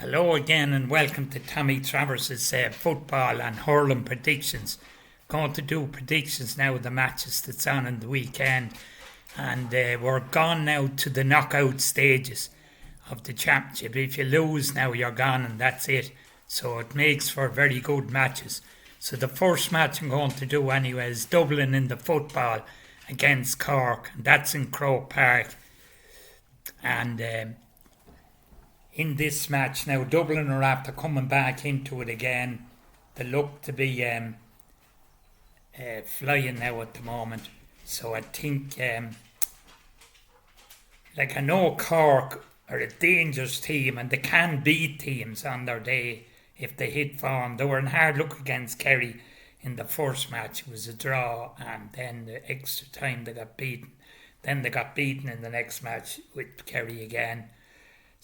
Hello again and welcome to Tommy Travers' football and hurling predictions. Going to do predictions now of the matches that's on in the weekend, and we're gone now to the knockout stages of the championship. If you lose now, you're gone and that's it. So it makes for very good matches. So the first match I'm going to do anyway is Dublin in the football against Cork, and that's in Croke Park. And in this match now, Dublin are after coming back into it again. They look to be flying now at the moment. So I think, I know Cork are a dangerous team and they can beat teams on their day if they hit form. They were in hard luck against Kerry in the first match. It was a draw, and then the extra time they got beaten. Then they got beaten in the next match with Kerry again.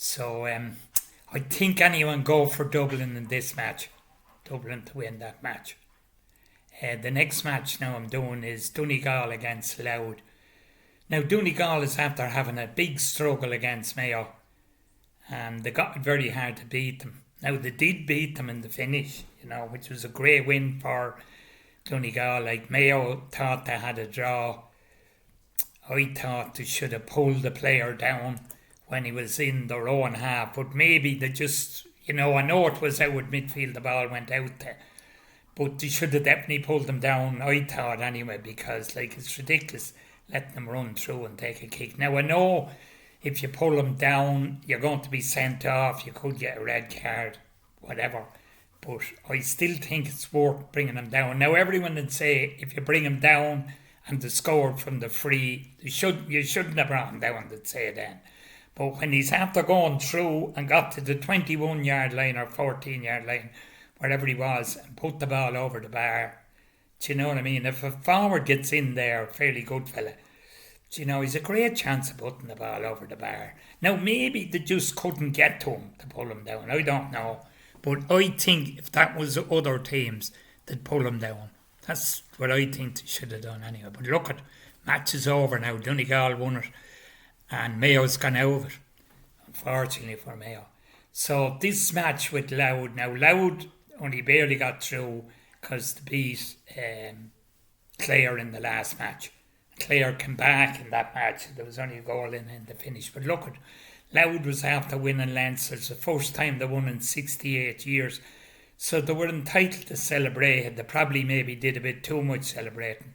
So I think anyone go for Dublin in this match. Dublin to win that match. The next match now I'm doing is Donegal against Louth. Now Donegal is after having a big struggle against Mayo, and they got it very hard to beat them. Now they did beat them in the finish, which was a great win for Donegal. Like Mayo thought they had a draw. I thought they should have pulled the player down when he was in their own half, but maybe they just, I know it was out with midfield, the ball went out there, but they should have definitely pulled them down, I thought anyway, because it's ridiculous letting them run through and take a kick. Now I know if you pull them down, you're going to be sent off, you could get a red card, whatever, but I still think it's worth bringing them down. Now everyone would say if you bring them down and they scored from the free, you shouldn't have brought them down, they'd say then. But when he's after going through and got to the 21-yard line or 14-yard line, wherever he was, and put the ball over the bar, do you know what I mean? If a forward gets in there, fairly good fella, he's a great chance of putting the ball over the bar. Now, maybe they just couldn't get to him to pull him down. I don't know. But I think if that was other teams, they'd pull him down. That's what I think they should have done anyway. But look, match is over now. Donegal won it. And Mayo's gone out of it, unfortunately for Mayo. So this match with Louth, now Louth only barely got through because they beat Clare in the last match. Clare came back in that match. There was only a goal in the finish. But look, Louth was after winning Leinster. It's the first time they won in 68 years. So they were entitled to celebrate. They probably maybe did a bit too much celebrating.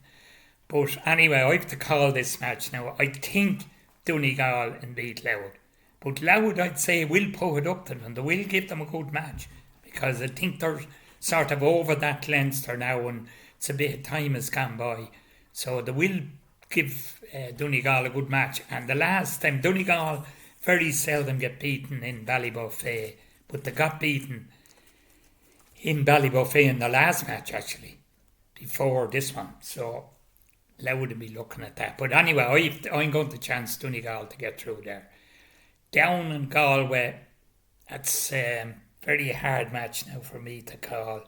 But anyway, I have to call this match now. I think Donegal and beat Louth. But Louth, I'd say, will pull it up to them. They will give them a good match, because I think they're sort of over that Leinster now, and it's a bit of time has gone by. So they will give Donegal a good match. And the last time, Donegal very seldom get beaten in Ballybofey, but they got beaten in Ballybofey in the last match, actually, before this one. So Louth would be looking at that. But anyway, I'm going to chance Donegal to get through there. Down in Galway, that's a very hard match now for me to call.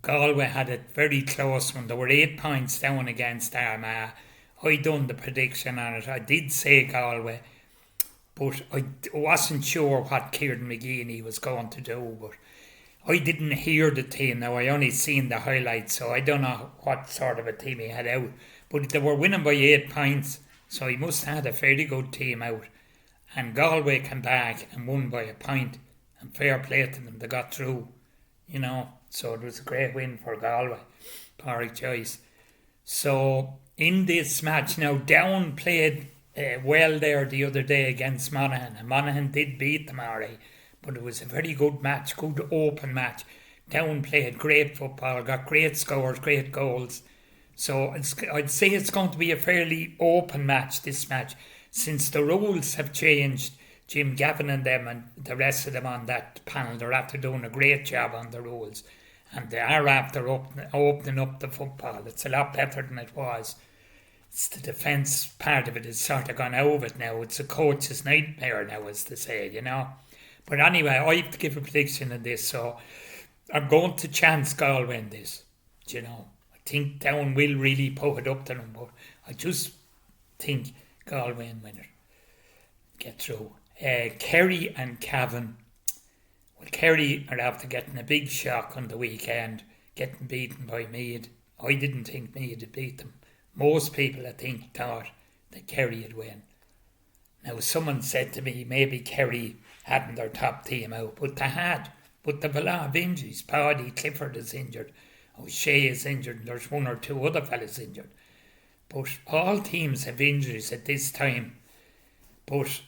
Galway had a very close one. They were 8 points down against Armagh. I done the prediction on it. I did say Galway, but I wasn't sure what Kieran McGeaney was going to do. But I didn't hear the team now. I only seen the highlights, so I don't know what sort of a team he had out. But they were winning by 8 points, so he must have had a fairly good team out. And Galway came back and won by a point. And fair play to them, they got through, So it was a great win for Galway. Pádraig Joyce. So in this match now, Down played well there the other day against Monaghan. And Monaghan did beat them alright. But it was a very good match, good open match. Down played great football, got great scores, great goals. So I'd say it's going to be a fairly open match, this match, since the rules have changed. Jim Gavin and them and the rest of them on that panel, they're after doing a great job on the rules. And they are after opening up the football. It's a lot better than it was. It's the defence part of it has sort of gone out of it now. It's a coach's nightmare now, as they say, But anyway, I have to give a prediction on this, so I'm going to chance Galway in this. I think Down will really put it up to them, but I just think Galway will win it. Get through. Kerry and Cavan. Well, Kerry are after getting a big shock on the weekend, getting beaten by Meath. I didn't think Meath had beat them. Most people, I think, thought that Kerry would win. Now, someone said to me maybe Kerry hadn't their top team out, but they had. But they've a lot of injuries. Paddy Clifford is injured. O'Shea is injured. And there's one or two other fellas injured. But all teams have injuries at this time. But,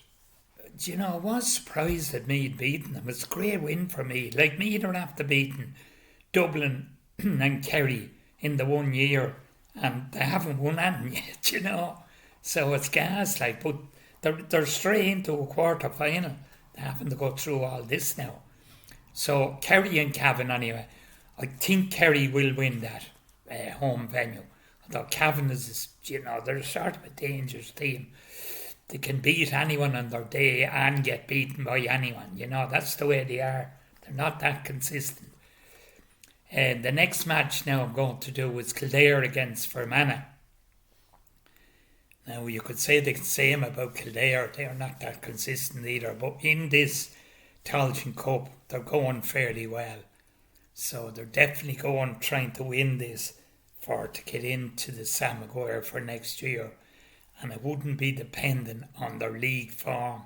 you know, I was surprised that Meath beaten them. It's a great win for Meath. Like, Meath are after beating Dublin and Kerry in the 1 year. And they haven't won anything yet, you know. So it's gas, like, but they're straight into a quarter final. They haven't to go through all this now. So Kerry and Cavan anyway. I think Kerry will win that home venue. Although Cavan is, you know, they're sort of a dangerous team. They can beat anyone on their day and get beaten by anyone. You know, that's the way they are. They're not that consistent. The next match now I'm going to do is Kildare against Fermanagh. Now you could say the same about Kildare. They're not that consistent either. But in this Tailteann Cup, they're going fairly well. So they're definitely trying to win this to get into the Sam Maguire for next year. And it wouldn't be dependent on their league form.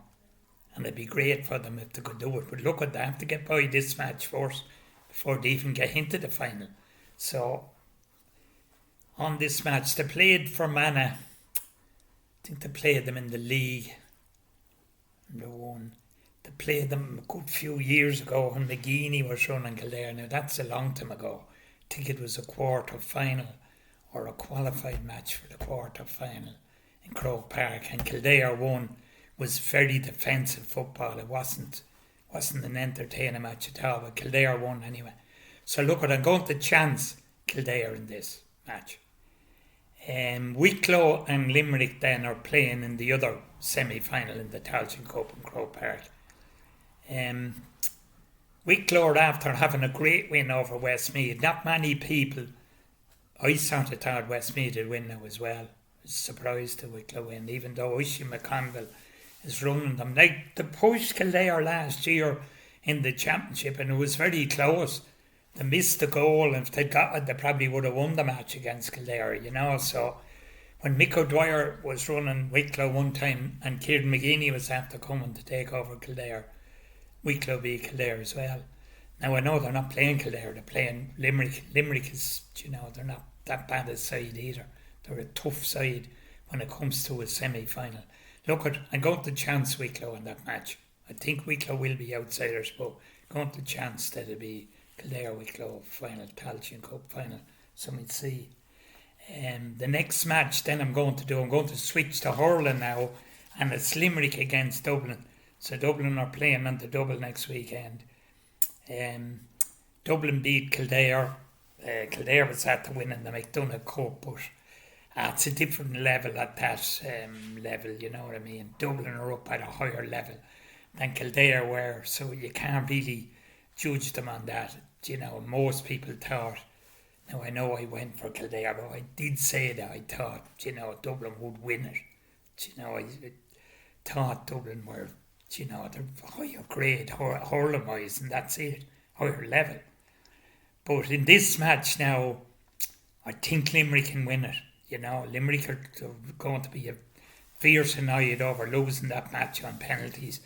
And it'd be great for them if they could do it. But look at that, they have to get by this match first before they even get into the final. So on this match, they played Fermanagh. I think they played them in the league. They won. They played them a good few years ago when McGeaney was running Kildare. Now that's a long time ago. I think it was a quarter final or a qualified match for the quarter final in Croke Park, and Kildare won. Was very defensive football. It wasn't an entertaining match at all, but Kildare won anyway. So look, I'm going to chance Kildare in this match. Wicklow and Limerick then are playing in the other semi-final in the Tailteann Cup in Croke Park. Wicklow are after having a great win over Westmeath. Not many people, I sort of thought Westmeath would win now as well. I was surprised to Wicklow win, even though Oisin McConville is running them. Like, they pushed Kildare last year in the championship and it was very close. They missed the goal, and if they'd got it, they probably would have won the match against Kildare, you know. So when Mick O'Dwyer was running Wicklow one time and Kieran McGeaney was after coming to take over Kildare, Wicklow beat Kildare as well. Now I know they're not playing Kildare, they're playing Limerick. Limerick is, you know, they're not that bad a side either. They're a tough side when it comes to a semi-final. Look, I'm going to chance Wicklow in that match. I think Wicklow will be outsiders, but going to chance that it'll be Kildare Wicklow final, Tailteann Cup final. So we'll see. The next match then I'm going to switch to hurling now, and it's Limerick against Dublin. So Dublin are playing on the double next weekend. Dublin beat Kildare. Kildare was at the win in the McDonagh Cup, but it's a different level at that level, you know what I mean. Dublin are up at a higher level than Kildare were, so you can't really judge them on that. You know, most people thought, now I know I went for Kildare, but I did say that I thought, you know, Dublin would win it. You know, I thought Dublin were, you know, they're higher grade, hurling wise, and that's it, higher level. But in this match now, I think Limerick can win it. You know, Limerick are going to be a fierce annoyed over losing that match on penalties.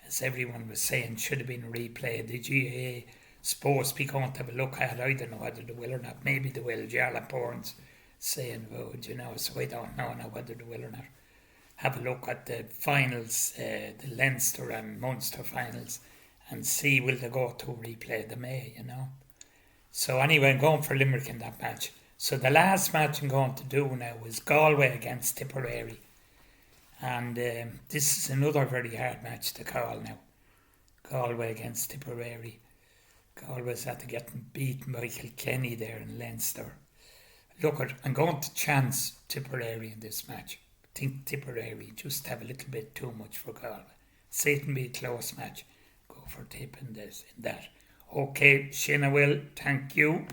As everyone was saying, should have been replayed. The GAA supposed to be going to have a look at it. I don't know whether they will or not. Maybe they will. Jarlath Bourne's saying about, you know, so I don't know now whether they will or not. Have a look at the finals, the Leinster and Munster finals, and see will they go to replay. They may, you know. So anyway, I'm going for Limerick in that match. So the last match I'm going to do now is Galway against Tipperary. And this is another very hard match to call now. Galway against Tipperary. Galway's after getting beaten by Kilkenny there in Leinster. Look, I'm going to chance Tipperary in this match. I think Tipperary just have a little bit too much for Galway. Say it can be a close match. Go for Tip in that. Okay, Shana will, thank you.